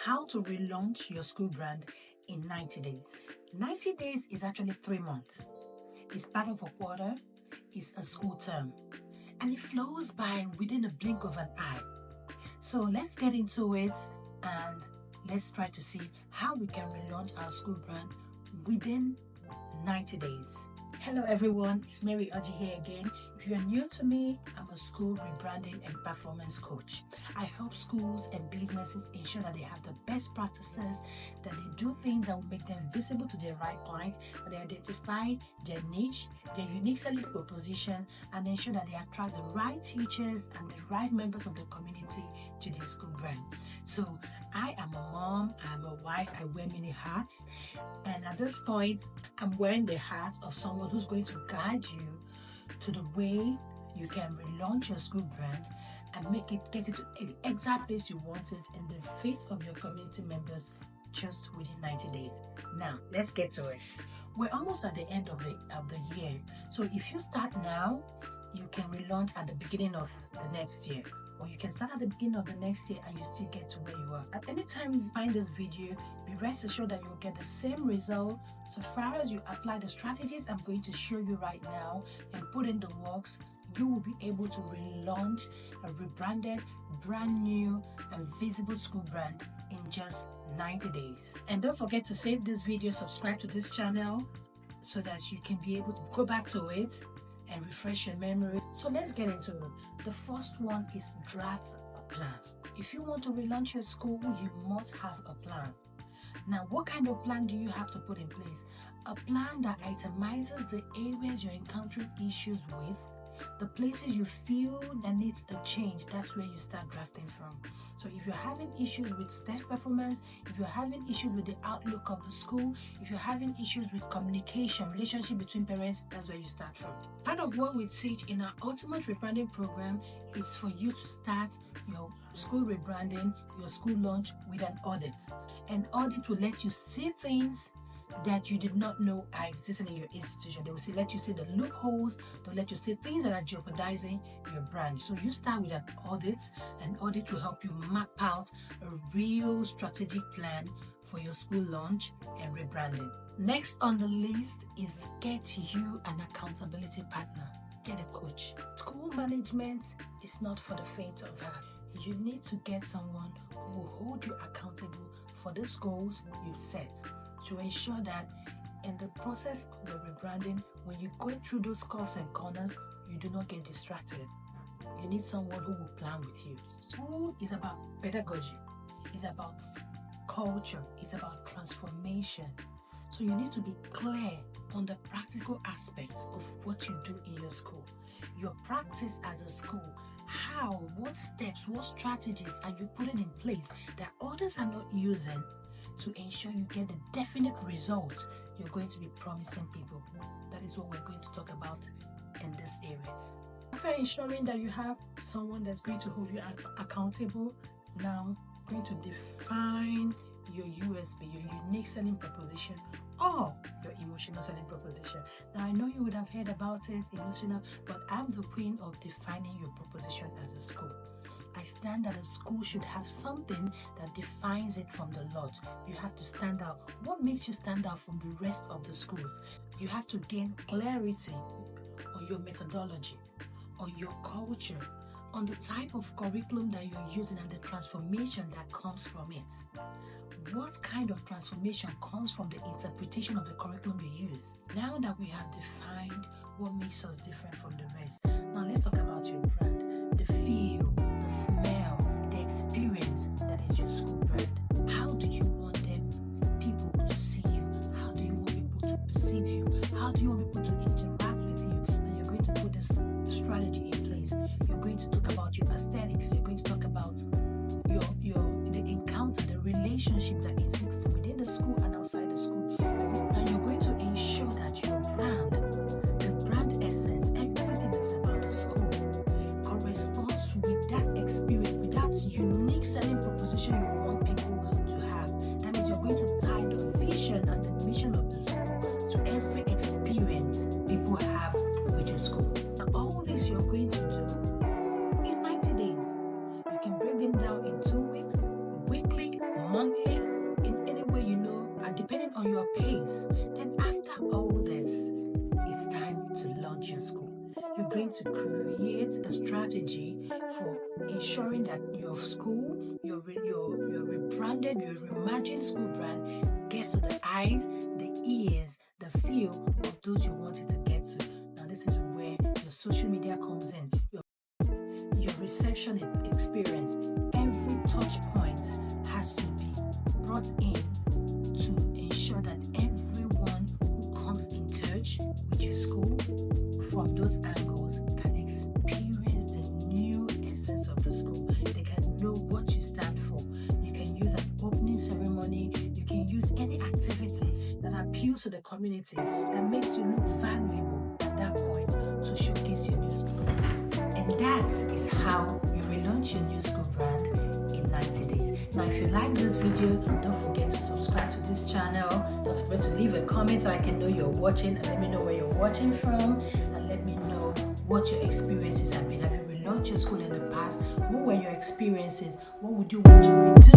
how to relaunch your school brand in 90 days. 90 days is actually 3 months. It's part of a quarter, it's a school term, and it flows by within a blink of an eye. So let's get into it and let's try to see how we can relaunch our school brand within 90 days. Hello everyone, it's Mary Oji here again. If you're new to me, I'm a school rebranding and performance coach. I help schools and businesses ensure that they have the best practices, that they do things that will make them visible to their right clients, that they identify their niche, their unique selling proposition, and ensure that they attract the right teachers and the right members of the community to their school brand. So I am a mom, I'm a wife, I wear many hats, and at this point, I'm wearing the hat of someone who's going to guide you to the way you can relaunch your school brand and get it to the exact place you want it in the face of your community members just within 90 days. Now, let's get to it. We're almost at the end of the year. So if you start now, you can relaunch at the beginning of the next year. Or you can start at the beginning of the next year and you still get to where you are. At any time you find this video, be rest assured that you will get the same result so far as you apply the strategies I'm going to show you right now and put in the works. You will be able to relaunch a rebranded, brand new and visible school brand in just 90 days. And don't forget to save this video, subscribe to this channel so that you can be able to go back to it and refresh your memory. So let's get into it. The first one is draft a plan. If you want to relaunch your school, you must have a plan. Now, what kind of plan do you have to put in place? A plan that itemizes the areas you're encountering issues with, the places you feel that needs a change. That's where you start drafting from. So if you're having issues with staff performance, if you're having issues with the outlook of the school, if you're having issues with communication, relationship between parents, that's where you start from. Part of what we teach in our ultimate rebranding program is for you to start your school rebranding, your school launch with an audit. An audit will let you see things that you did not know are existing in your institution. They will let you see the loopholes. They'll let you see things that are jeopardizing your brand. So you start with an audit. An audit will help you map out a real strategic plan for your school launch and rebranding. Next on the list is get you an accountability partner. Get a coach. School management is not for the faint of heart. You need to get someone who will hold you accountable for the goals you set, to ensure that in the process of the rebranding, when you go through those curves and corners, you do not get distracted. You need someone who will plan with you. School is about pedagogy, it's about culture, it's about transformation. So you need to be clear on the practical aspects of what you do in your school. Your practice as a school, how, what steps, what strategies are you putting in place that others are not using to ensure you get the definite result you're going to be promising people. That is what we're going to talk about in this area. After ensuring that you have someone that's going to hold you accountable, now going to define your USP, your unique selling proposition, or your emotional selling proposition. Now I know you would have heard about it, emotional, but I'm the queen of defining your proposition as a school. I stand that a school should have something that defines it from the lot. You have to stand out. What makes you stand out from the rest of the schools? You have to gain clarity on your methodology, on your culture, on the type of curriculum that you're using and the transformation that comes from it. What kind of transformation comes from the interpretation of the curriculum you use? Now that we have defined what makes us different from the rest, now let's talk about your brand, the feel, the smell, the experience that is your school brand. How do you want people to see you? How do you want people to perceive you? How do you want people to interact with you? Then you're going to put this strategy in place. You're going to talk about your aesthetics. You're going to talk about the encounter, the relationships that exist within the school and outside the school. And you're going to ensure that your brand, the brand essence, everything that's about the school corresponds with that experience, with that unique selling proposition you want people to have. That means you're going to tie the vision and the mission of the school to every experience people have with your school. And all this you're going to do in 90 days. You can break them down in 2 weeks, weekly, monthly, in any way and depending on your pace. Then after all this, it's time to launch your school. You're going to create a strategy for ensuring that your school, your rebranded, your reimagined school brand gets to the eyes, the ears, the feel of those you want it to get to. Now this is where your social media comes in, your reception experience. Every touch point has to be brought in to ensure that everyone who comes in touch with your school from those angles can experience the new essence of the school. They can know what you stand for. You can use an opening ceremony. You can use any activity that appeals to the community, that makes you look valuable at that point, to showcase your new school. And that is how you relaunch your new school brand in 90 days. Now, if you like this video, don't forget to subscribe to this channel. Don't forget to leave a comment so I can know you're watching, and let me know where you're watching from, and let me know what your experiences have been. Have you relaunched your school in the past? What were your experiences? What would you want to redo?